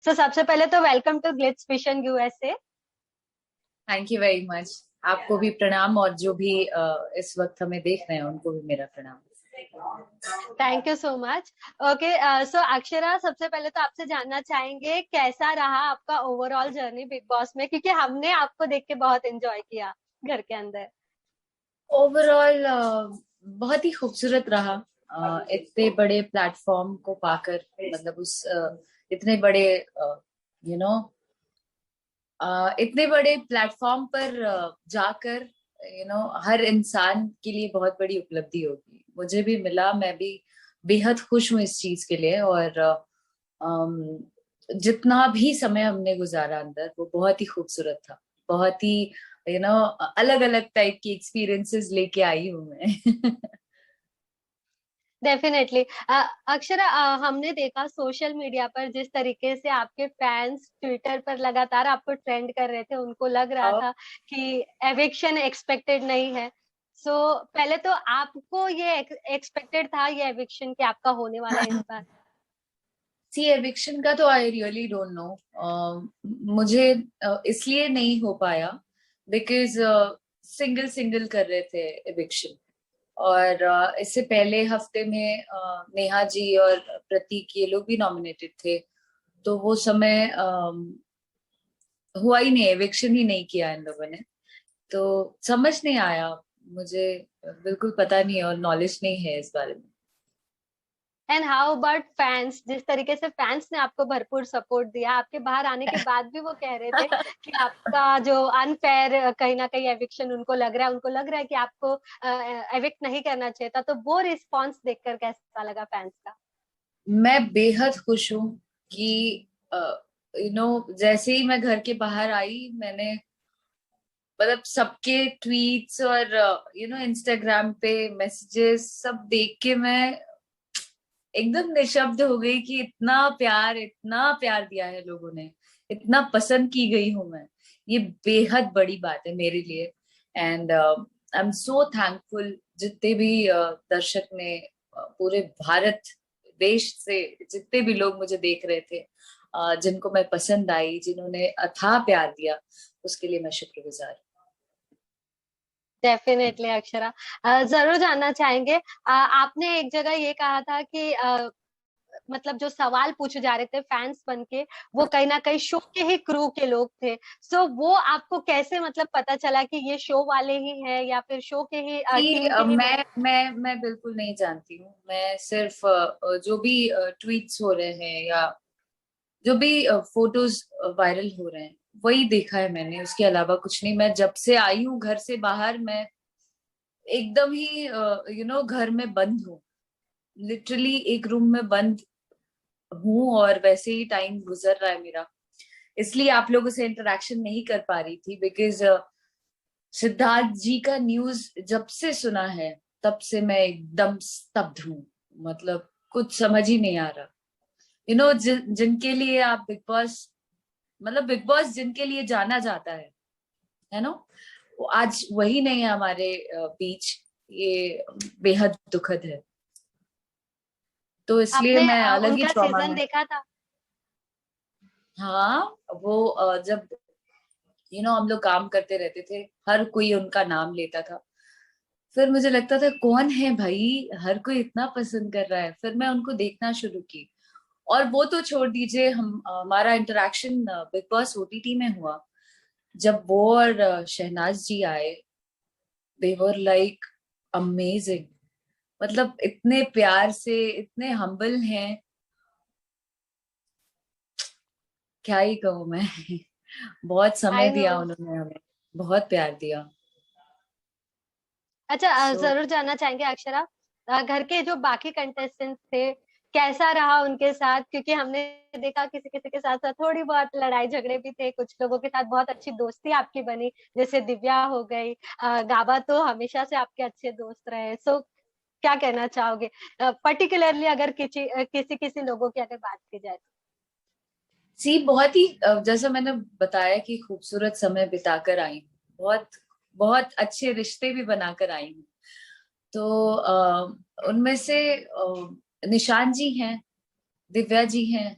तो सबसे पहले तो welcome to Glitz Vision USA. Thank you very much. आपको भी प्रणाम, और जो भी इस वक्त हमें देख रहे हैं उनको भी मेरा प्रणाम। Thank you so much. Okay, so Akshara, सबसे पहले तो आपसे जानना चाहेंगे कैसा रहा आपका ओवरऑल जर्नी बिग बॉस में, क्योंकि हमने आपको देख के बहुत एंजॉय किया घर के अंदर। ओवरऑल बहुत ही खूबसूरत रहा। इतने बड़े प्लेटफॉर्म को पाकर, मतलब उस इतने बड़े यू नो इतने बड़े प्लेटफॉर्म पर जाकर हर इंसान के लिए बहुत बड़ी उपलब्धि होगी। मुझे भी मिला, मैं भी बेहद खुश हूँ इस चीज के लिए। और अम, जितना भी समय हमने गुजारा अंदर, वो बहुत ही खूबसूरत था। बहुत ही यू नो अलग अलग टाइप की एक्सपीरियंसेस लेके आई हूँ मैं। डेफिनेटली। अक्षरा, हमने देखा सोशल मीडिया पर जिस तरीके से आपके फैंस ट्विटर पर लगातार आपको ट्रेंड कर रहे थे, उनको लग रहा और था कि एविक्शन एक्सपेक्टेड नहीं है। सो पहले तो आपको ये एक्सपेक्टेड था ये एविक्शन कि आपका होने वाला है इस बार? सी एविक्शन का तो आई रियली डोंट नो। मुझे इसलिए नहीं हो पाया बिकॉज सिंगल सिंगल कर रहे थे एविक्शन। और इससे पहले हफ्ते में नेहा जी और प्रतीक, ये लोग भी नॉमिनेटेड थे। तो वो समय हुआ ही नहीं, एविक्शन ही नहीं किया इन लोगों ने। तो समझ नहीं आया मुझे। बिल्कुल पता नहीं है और नॉलेज नहीं है इस बारे में। And how about fans? जिस तरीके से फैंस ने आपको भरपूर सपोर्ट दिया, आपके बाहर आने के बाद भी वो कह रहे थे कि आपका जो अनफेयर कहीं ना कहीं एविक्शन उनको लग रहा है, उनको लग रहा है कि आपको एविक्ट नहीं करना चाहिए था। तो वो रिस्पॉन्स देखकर कैसा लगा फैंस का? मैं बेहद खुश हूँ कि जैसे ही मैं घर के बाहर आई, मैंने मतलब सबके ट्वीट्स और इंस्टाग्राम पे मैसेजेस सब देख के मैं एकदम निशब्द हो गई कि इतना प्यार दिया है लोगों ने, इतना पसंद की गई हूं मैं। ये बेहद बड़ी बात है मेरे लिए। And I am so thankful जितने भी दर्शक ने, पूरे भारत देश से जितने भी लोग मुझे देख रहे थे, जिनको मैं पसंद आई, जिन्होंने अथाह प्यार दिया, उसके लिए मैं शुक्रगुजार हूँ। डेफिनेटली अक्षरा, जरूर जानना चाहेंगे। आपने एक जगह ये कहा था कि मतलब जो सवाल पूछे जा रहे थे फैंस बन के, वो कहीं ना कहीं शो के ही क्रू के लोग थे। सो वो आपको कैसे मतलब पता चला कि ये शो वाले ही हैं या फिर शो के ही कि टीम के ही मैं बिल्कुल नहीं जानती हूँ। मैं सिर्फ जो भी ट्वीट्स हो रहे हैं या जो भी फोटोज वायरल हो रहे हैं, वही देखा है मैंने। उसके अलावा कुछ नहीं। मैं जब से आई हूँ घर से बाहर, मैं एकदम ही घर में बंद हूँ। लिटरली एक रूम में बंद हूँ, और वैसे ही टाइम गुजर रहा है मेरा। इसलिए आप लोगों से इंटरेक्शन नहीं कर पा रही थी बिकॉज सिद्धार्थ जी का न्यूज जब से सुना है, तब से मैं एकदम स्तब्ध हूँ। मतलब कुछ समझ ही नहीं आ रहा। जिनके लिए आप बिग बॉस, मतलब बिग बॉस जिनके लिए जाना जाता है ना, वो आज वही नहीं है हमारे बीच। ये बेहद दुखद है। तो इसलिए आपने मैं अलग ही उनका ट्रॉमा सीजन में। देखा था? हाँ, वो जब हम लोग काम करते रहते थे, हर कोई उनका नाम लेता था। फिर मुझे लगता था कौन है भाई, हर कोई इतना पसंद कर रहा है। फिर मैं उनको देखना शुरू की। और वो तो छोड़ दीजिए, हमारा इंटरेक्शन बिग बॉस ओटीटी में हुआ। जब वो और शहनाज जी आए, दे वर लाइक अमेजिंग। मतलब इतने प्यार से, इतने हम्बल हैं, क्या ही कहूँ मैं। बहुत समय आई नो। दिया उन्होंने हमें, बहुत प्यार दिया। अच्छा, सो जरूर जानना चाहेंगे अक्षरा, घर के जो बाकी कंटेस्टेंट्स थे, कैसा रहा उनके साथ? क्योंकि हमने देखा किसी किसी के साथ साथ थोड़ी बहुत लड़ाई झगड़े भी थे, कुछ लोगों के साथ बहुत अच्छी दोस्ती आपकी बनी, जैसे दिव्या हो गई। गाबा तो हमेशा से आपके अच्छे दोस्त रहे। सो क्या कहना चाहोगे, पर्टिकुलरली अगर किसी किसी लोगों की अगर बात की जाए तो? सी बहुत ही जैसा मैंने बताया कि खूबसूरत समय बिताकर आई हूँ। बहुत बहुत अच्छे रिश्ते भी बनाकर आई हूँ। तो उनमें से निशान जी हैं, दिव्या जी हैं,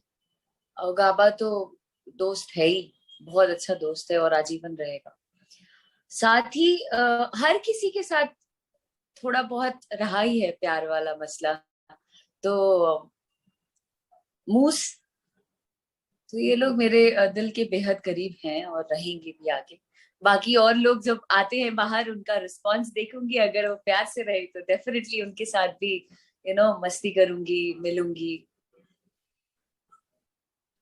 और गाबा तो दोस्त है ही, बहुत अच्छा दोस्त है और आजीवन रहेगा। साथ ही हर किसी के साथ थोड़ा बहुत रहा ही है प्यार वाला मसला। तो मूस, तो ये लोग मेरे दिल के बेहद करीब हैं और रहेंगे भी आगे। बाकी और लोग जब आते हैं बाहर, उनका रिस्पांस देखूंगी, अगर वो प्यार से रहे तो डेफिनेटली उनके साथ भी मस्ती करूंगी, मिलूंगी।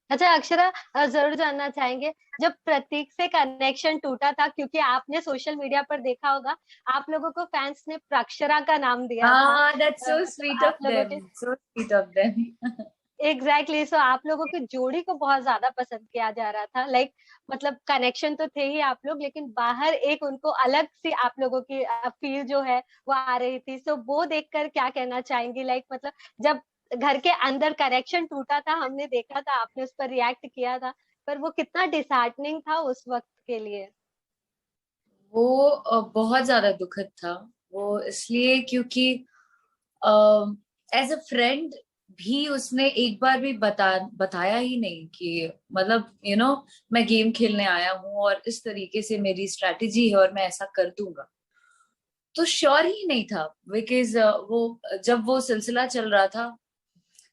अच्छा अक्षरा, जरूर जानना चाहेंगे, जब प्रतीक से कनेक्शन टूटा था, क्योंकि आपने सोशल मीडिया पर देखा होगा, आप लोगों को फैंस ने प्रक्षरा का नाम दिया था। हाँ, दैट्स सो तो स्वीट आप ऑफ लोगों देम, के so sweet of them. Exactly so आप लोगों की जोड़ी को बहुत ज्यादा पसंद किया जा रहा था, लाइक मतलब कनेक्शन तो थे ही आप लोग, लेकिन बाहर एक उनको अलग सी आप लोगों की फील जो है वो आ रही थी। सो वो देखकर क्या कहना चाहेंगी, लाइक मतलब जब घर के अंदर कनेक्शन टूटा था, हमने देखा था, आपने उस पर रिएक्ट किया था, पर वो कितना डिसहार्टनिंग था उस वक्त के लिए। वो बहुत ज्यादा दुखद था। वो इसलिए क्योंकि एज अ फ्रेंड भी उसने एक बार भी बताया ही नहीं कि मतलब मैं गेम खेलने आया हूँ और इस तरीके से मेरी स्ट्रैटेजी है और मैं ऐसा कर दूंगा। तो श्योर ही नहीं था, बिकॉज वो जब वो सिलसिला चल रहा था,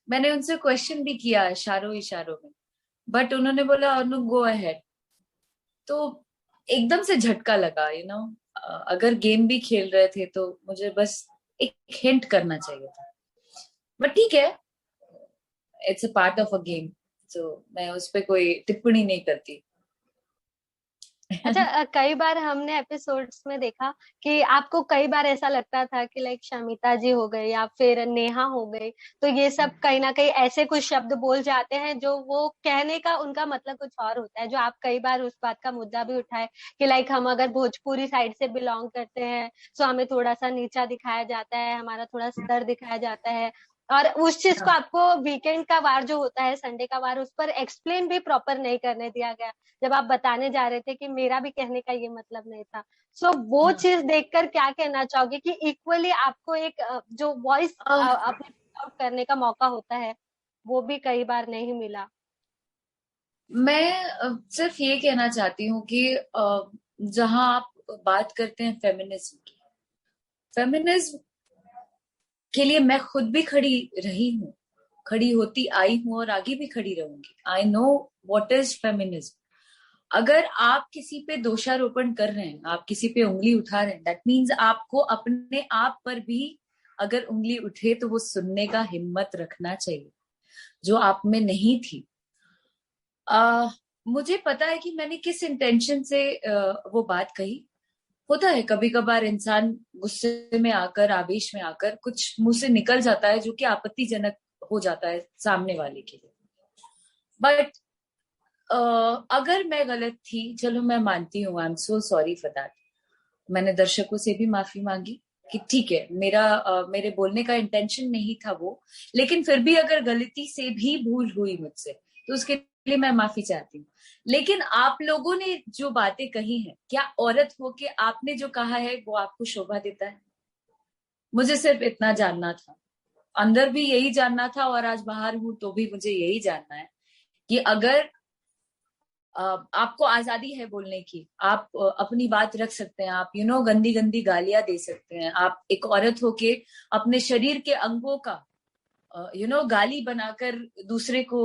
मैंने उनसे क्वेश्चन भी किया इशारों इशारों में, बट उन्होंने बोला अनु गो अहेड। तो एकदम से झटका लगा, अगर गेम भी खेल रहे थे तो मुझे बस एक हिंट करना चाहिए था। बट ठीक है, it's a part of a game, तो मैं उस पर कोई टिप्पणी नहीं करती। अच्छा, कई बार हमने एपिसोड्स में देखा कि आपको कई बार ऐसा लगता था कि लाइक शमिता जी हो गई या फिर नेहा हो गई, तो ये सब कहीं ना कहीं ऐसे कुछ शब्द बोल जाते हैं जो वो कहने का उनका मतलब कुछ और होता है, जो आप कई बार उस बात का मुद्दा भी उठाए कि लाइक हम अगर भोजपुरी साइड से बिलोंग करते हैं तो हमें थोड़ा सा नीचा दिखाया जाता है, हमारा थोड़ा स्तर दिखाया जाता है। और उस चीज को आपको वीकेंड का वार जो होता है, संडे का वार, उस पर एक्सप्लेन भी प्रॉपर नहीं करने दिया गया, जब आप बताने जा रहे थे कि मेरा भी कहने का ये मतलब नहीं था। सो वो हाँ। चीज देखकर क्या कहना चाहोगे कि इक्वली आपको एक जो वॉइस अपने आउट करने का मौका होता है, वो भी कई बार नहीं मिला। मैं सिर्फ ये कहना चाहती हूँ कि जहां आप बात करते हैं फेमिनिज्म की, फेमिनिज्म के लिए मैं खुद भी खड़ी रही हूँ, खड़ी होती आई हूँ और आगे भी खड़ी रहूंगी। I know what is feminism. अगर आप किसी पे दोषारोपण कर रहे हैं, आप किसी पे उंगली उठा रहे हैं, दैट मीन्स आपको अपने आप पर भी अगर उंगली उठे तो वो सुनने का हिम्मत रखना चाहिए, जो आप में नहीं थी। आ, मुझे पता है कि मैंने किस इंटेंशन से वो बात कही। होता है कभी कभार इंसान गुस्से में आकर, आवेश में आकर कुछ मुंह से निकल जाता है जो कि आपत्तिजनक हो जाता है सामने वाले के लिए। बट अगर मैं गलत थी, चलो मैं मानती हूँ, I am so sorry for that. मैंने दर्शकों से भी माफी मांगी कि ठीक है, मेरे बोलने का इंटेंशन नहीं था वो, लेकिन फिर भी अगर गलती से भी भूल हुई मुझसे तो उसके लिए मैं माफी चाहती हूँ। लेकिन आप लोगों ने जो बातें कही हैं, क्या औरत हो के आपने जो कहा है वो आपको शोभा देता है? मुझे सिर्फ इतना जानना था, अंदर भी यही जानना था और आज बाहर हूं तो भी मुझे यही जानना है कि अगर आपको आजादी है बोलने की, आप अपनी बात रख सकते हैं, आप गंदी गंदी गालियां दे सकते हैं, आप एक औरत होके अपने शरीर के अंगों का गाली बनाकर दूसरे को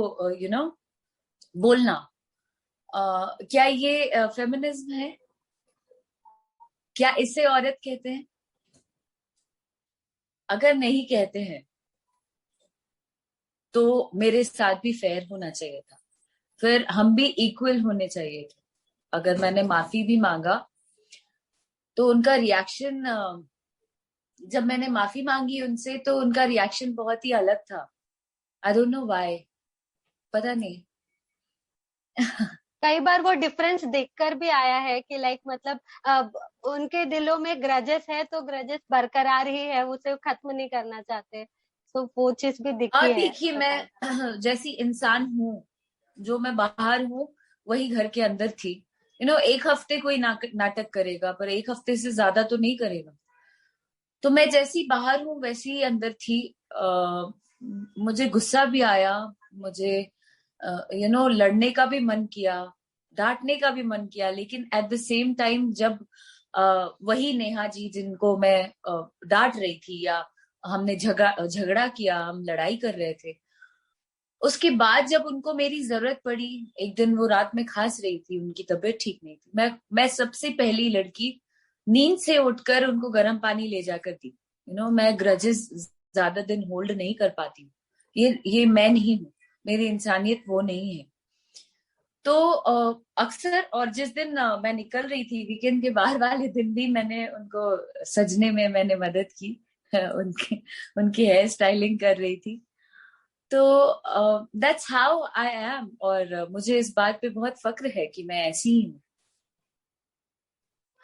बोलना, क्या ये फेमिनिज्म है? क्या इसे औरत कहते हैं? अगर नहीं कहते हैं तो मेरे साथ भी फेयर होना चाहिए था, फिर हम भी इक्वल होने चाहिए थे। अगर मैंने माफी भी मांगा तो उनका रिएक्शन, जब मैंने माफी मांगी उनसे तो उनका रिएक्शन बहुत ही अलग था। आई डोंट नो व्हाई, पता नहीं। कई बार वो डिफरेंस देखकर भी आया है कि लाइक मतलब अब उनके दिलों में ग्रजेस है, तो ग्रजेस बरकरार ही है, उसे खत्म नहीं करना चाहते। तो वो चीज भी दिखी है देखिए, कई बार। मैं जैसी इंसान हूँ, जो मैं बाहर हूँ वही घर के अंदर थी। एक हफ्ते कोई नाटक करेगा पर एक हफ्ते से ज्यादा तो नहीं करेगा। तो मैं जैसी बाहर हूँ वैसी ही अंदर थी। मुझे गुस्सा भी आया, मुझे लड़ने का भी मन किया, डांटने का भी मन किया, लेकिन एट द सेम टाइम जब वही नेहा जी जिनको मैं डांट रही थी, या हमने झगड़ा किया, हम लड़ाई कर रहे थे, उसके बाद जब उनको मेरी जरूरत पड़ी, एक दिन वो रात में खांस रही थी, उनकी तबीयत ठीक नहीं थी, मैं सबसे पहली लड़की नींद से उठकर उनको गर्म पानी ले जाकर दी। मैं ग्रजेस ज्यादा दिन होल्ड नहीं कर पाती हूँ, ये मैं नहीं हूँ, मेरी इंसानियत वो नहीं है। तो अक्सर, और जिस दिन मैं निकल रही थी वीकेंड के बाहर वाले दिन भी मैंने उनको सजने में मैंने मदद की, उनके उनकी हेयर स्टाइलिंग कर रही थी। तो दैट्स हाउ आई एम, और मुझे इस बात पे बहुत फक्र है कि मैं ऐसी ही हूँ।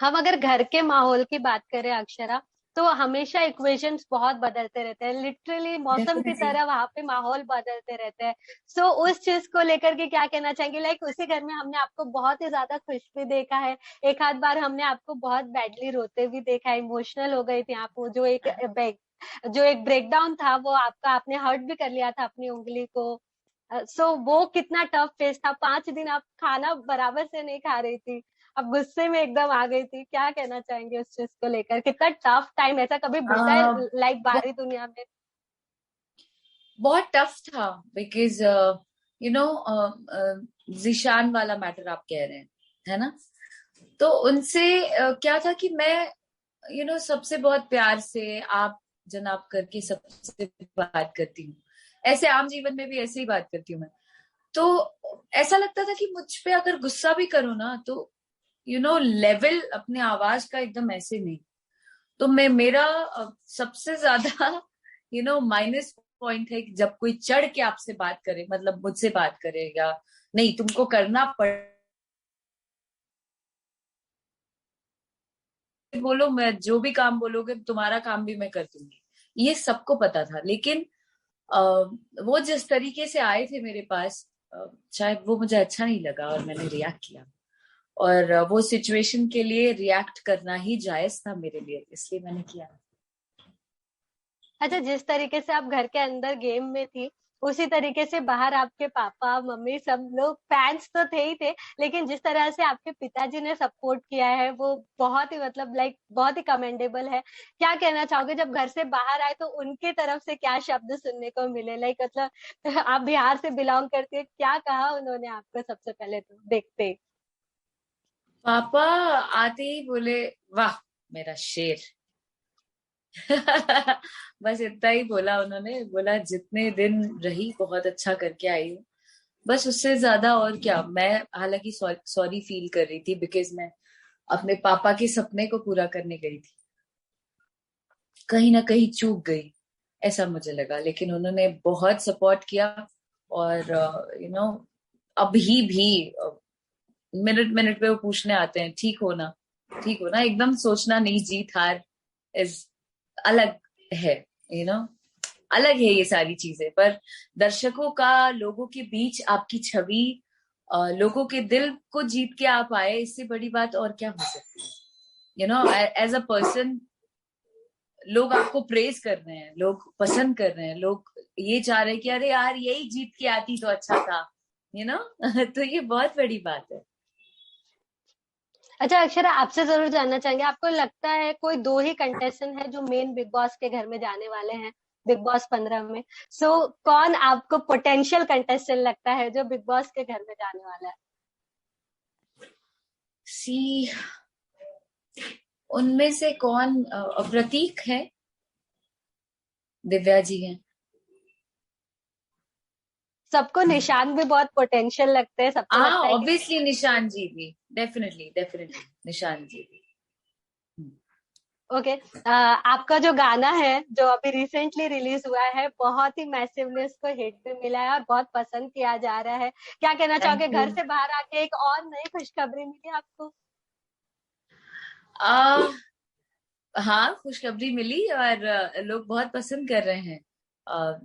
हम अगर घर के माहौल की बात करें अक्षरा, तो हमेशा इक्वेशंस बहुत बदलते रहते हैं, लिटरली मौसम की डेफिनेटली। तरह वहां पे माहौल बदलते रहते हैं। सो उस चीज को लेकर के क्या कहना चाहेंगे? लाइक उसी घर में हमने आपको बहुत ही ज्यादा खुश भी देखा है, एक आध बार हमने आपको बहुत बैडली रोते भी देखा है, इमोशनल हो गई थी आप, वो जो एक ब्रेकडाउन था वो आपका, आपने हर्ट भी कर लिया था अपनी उंगली को। सो वो कितना टफ फेस था, 5 दिन आप खाना बराबर से नहीं खा रही थी, अब गुस्से में एकदम आ गई थी, क्या कहना चाहेंगे उस चीज को लेकर? कितना टफ टाइम, ऐसा कभी बीता है uh, लाइक बाहरी दुनिया में? बहुत टफ था, बिकॉज यू नो जिशान वाला मैटर आप कह रहे हैं, है ना? तो उनसे क्या था कि मैं सबसे बहुत प्यार से आप जनाब करके सबसे बात करती हूँ, ऐसे आम जीवन में भी ऐसे ही बात करती हूँ मैं। तो ऐसा लगता था कि मुझ पे अगर गुस्सा भी करो ना, तो लेवल अपने आवाज का एकदम ऐसे नहीं। तो मेरा सबसे ज्यादा माइनस पॉइंट है कि जब कोई चढ़ के आपसे बात करे, मतलब मुझसे बात करे, या नहीं तुमको करना पड़, बोलो, मैं जो भी काम बोलोगे तुम्हारा काम भी मैं कर दूंगी, ये सबको पता था। लेकिन अ, वो जिस तरीके से आए थे मेरे पास, शायद वो मुझे अच्छा नहीं लगा और मैंने रिएक्ट किया। और वो सिचुएशन के लिए रिएक्ट करना ही जायज था मेरे लिए, इसलिए मैंने किया। अच्छा, जिस तरीके से आप घर के अंदर गेम में थी, उसी तरीके से बाहर आपके पापा मम्मी सब लोग फैंस तो थे ही थे, लेकिन जिस तरह से आपके पिताजी ने सपोर्ट किया है वो बहुत ही मतलब लाइक बहुत ही कमेंडेबल है। क्या कहना चाहोगे, जब घर से बाहर आए तो उनके तरफ से क्या शब्द सुनने को मिले? लाइक मतलब आप बिहार से बिलोंग करती है, क्या कहा उन्होंने आपको सबसे पहले तो देखते ही? पापा आते ही बोले, वाह मेरा शेर। बस इतना ही बोला उन्होंने, बोला जितने दिन रही बहुत अच्छा करके आई हूँ, बस उससे ज्यादा और क्या। मैं हालांकि सॉरी फील कर रही थी, बिकॉज मैं अपने पापा के सपने को पूरा करने गई थी, कहीं ना कहीं चूक गई ऐसा मुझे लगा, लेकिन उन्होंने बहुत सपोर्ट किया। और अभी भी मिनट मिनट पे वो पूछने आते हैं, ठीक हो ना, ठीक हो ना, एकदम सोचना नहीं, जीत हार इज अलग है, यू नो अलग है ये सारी चीजें। पर दर्शकों का, लोगों के बीच आपकी छवि, लोगों के दिल को जीत के आप आए, इससे बड़ी बात और क्या हो सकती है? एज अ पर्सन, लोग आपको प्रेज कर रहे हैं, लोग पसंद कर रहे हैं, लोग ये चाह रहे हैं कि अरे यार यही जीत के आती तो अच्छा था, यू नो तो ये बहुत बड़ी बात है। अच्छा अक्षरा, आपसे जरूर जानना चाहेंगे, आपको लगता है कोई दो ही कंटेस्टेंट है जो मेन बिग बॉस के घर में जाने वाले हैं, बिग बॉस 15 में? सो कौन आपको पोटेंशियल कंटेस्टेंट लगता है जो बिग बॉस के घर में जाने वाला है? सी, उनमें से कौन? प्रतीक है, दिव्या जी हैं। सबको निशान भी बहुत पोटेंशियल लगते हैं, सबको हाँ, लगता है कि ऑब्वियसली निशान जी भी, डेफिनेटली डेफिनेटली निशान जी भी। ओके। आपका जो गाना है जो अभी रिसेंटली रिलीज हुआ है, बहुत ही मैसिवली उसको हिट भी मिला है और बहुत पसंद किया जा रहा है, क्या कहना थैंक चाहोगे? यू। घर से बाहर आके एक और नई खुशखबरी मिली आपको? आ हाँ, खुशखबरी मिली, और लोग बहुत पसंद कर रहे हैं।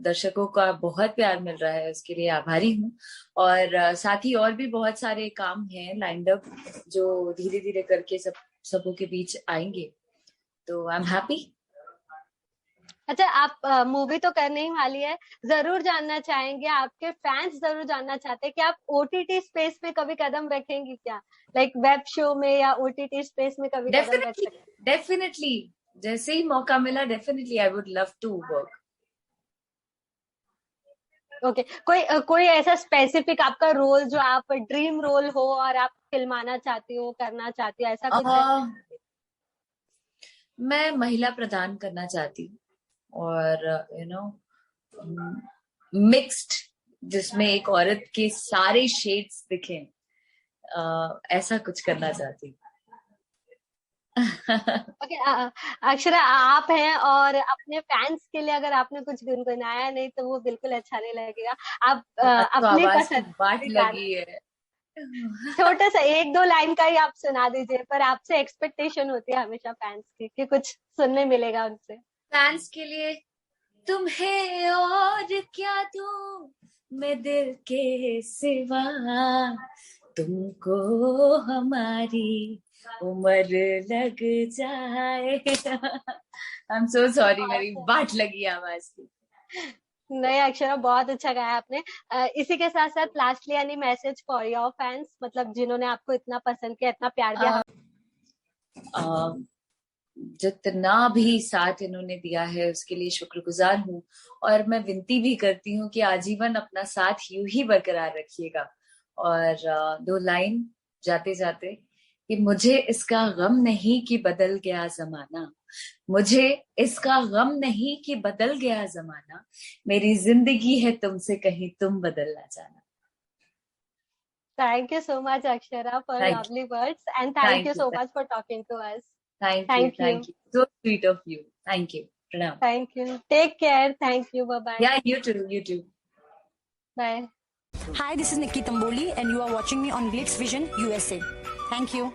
दर्शकों का बहुत प्यार मिल रहा है, उसके लिए आभारी हूँ। और साथ ही और भी बहुत सारे काम हैं लाइंड अप, जो धीरे धीरे करके सबों के बीच आएंगे। तो आई एम हैप्पी। अच्छा, आप मूवी तो करने ही वाली है, जरूर जानना चाहेंगे, आपके फैंस जरूर जानना चाहते हैं कि आप ओटीटी स्पेस में कभी कदम रखेंगी क्या, लाइक वेब शो में या ओटीटी स्पेस में कभी कदम रख डेफिनेटली, सकते डेफिनेटली, जैसे ही मौका मिला definitely I would love to work. हैं? ओके, कोई ऐसा स्पेसिफिक आपका रोल जो आप ड्रीम रोल हो और आप फिल्माना चाहती हो, करना चाहती हो, ऐसा कुछ है? मैं महिला प्रदान करना चाहती हूँ, और यू नो मिक्स्ड, जिसमें एक औरत के सारे शेड्स दिखें, ऐसा कुछ करना चाहती हूँ। ओके, अक्षरा, आप हैं और अपने फैंस के लिए अगर आपने कुछ गुनगुनाया नहीं तो वो बिल्कुल अच्छा नहीं लगेगा। आप आज तो अपनी आवाज की बाट पसंद गाना, लगी है। छोटा सा एक दो लाइन का ही आप सुना दीजिए, पर आपसे एक्सपेक्टेशन होती है हमेशा फैंस की कि कुछ सुनने मिलेगा उनसे। फैंस के लिए तुम्हें और क्या दूं मैं दिल के सिवा, तुमको हमारी उम्र लग जाए। आई एम सो सॉरी, मेरी बहुत बाट लगी आवाज की। नहीं अक्षरा, बहुत अच्छा गाया आपने। इसी के साथ साथ lastly any message for your fans, मतलब जिन्होंने आपको इतना पसंद किया, इतना प्यार दिया। अ, जितना भी साथ इन्होंने दिया है उसके लिए शुक्रगुजार हूँ, और मैं विनती भी करती हूँ कि आजीवन अपना साथ यूं ही बरकरार रखिएगा। और दो लाइन जाते जाते, कि मुझे इसका गम नहीं कि बदल गया जमाना, मुझे इसका गम नहीं कि बदल गया जमाना, मेरी जिंदगी है तुमसे कहीं तुम बदल ना जाना। Thank you so much, Akshara, for thank lovely words, and you, thank thank you you, so much for talking to us. Thank you, Thank you. Thank you, so sweet of you, thank you, प्रणाम। Thank you. Take care. Thank you. Bye bye. या you too, you too. Bye. Hi, this is Nikki Tamboli, and you are watching me on Blitz Vision USA. Thank you.